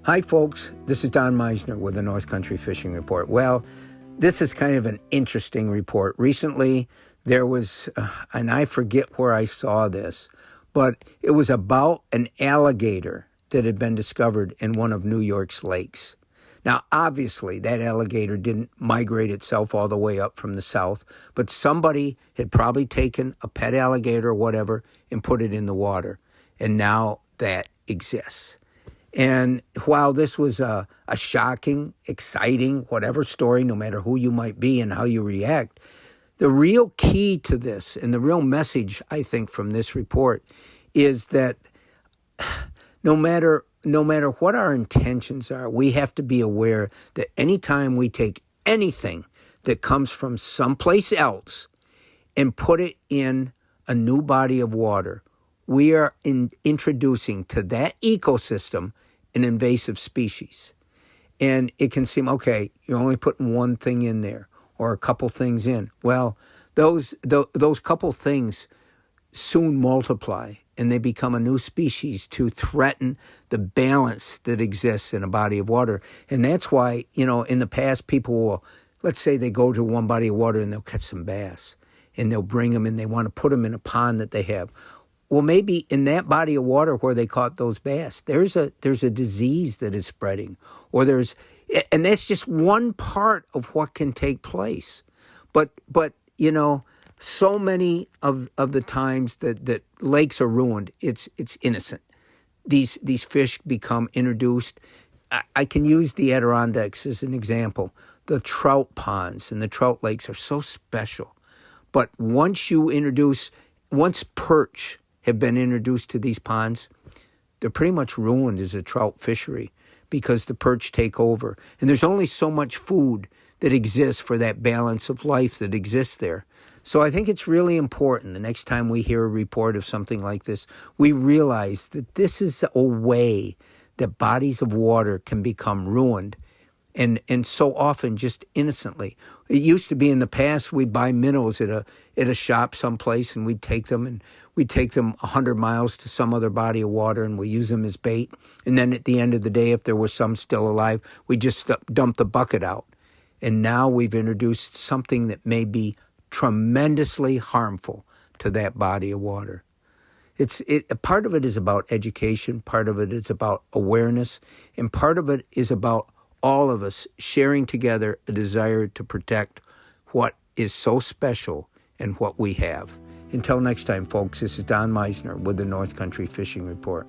Hi, folks. This is Don Meisner with the North Country Fishing Report. Well, this is kind of an interesting report. Recently, there was, and I forget where I saw this, but it was about an alligator that had been discovered in one of New York's lakes. Now, obviously, that alligator didn't migrate itself all the way up from the south, but somebody had probably taken a pet alligator or whatever and put it in the water, and now that exists. And while this was a shocking, exciting, whatever story, no matter who you might be and how you react, the real key to this and the real message, I think, from this report is that no matter what our intentions are, we have to be aware that anytime we take anything that comes from someplace else and put it in a new body of water, we are introducing to that ecosystem an invasive species. And it can seem, okay, you're only putting one thing in there or a couple things in. Well, those couple things soon multiply and they become a new species to threaten the balance that exists in a body of water. And that's why, in the past, people will, let's say they go to one body of water and they'll catch some bass and they'll bring them and they want to put them in a pond that they have. Well, maybe in that body of water where they caught those bass, there's a disease that is spreading, and that's just one part of what can take place. But so many of the times that lakes are ruined, it's innocent. These fish become introduced. I can use the Adirondacks as an example. The trout ponds and the trout lakes are so special, but once perch have been introduced to these ponds, they're pretty much ruined as a trout fishery because the perch take over. And there's only so much food that exists for that balance of life that exists there. So I think it's really important the next time we hear a report of something like this, we realize that this is a way that bodies of water can become ruined and so often just innocently. It used to be in the past we'd buy minnows at a shop someplace and we'd take them 100 miles to some other body of water and we use them as bait. And then at the end of the day, if there was some still alive, we just dump the bucket out. And now we've introduced something that may be tremendously harmful to that body of water. Part of it is about education, part of it is about awareness, and part of it is about all of us sharing together a desire to protect what is so special and what we have. Until next time, folks, this is Don Meisner with the North Country Fishing Report.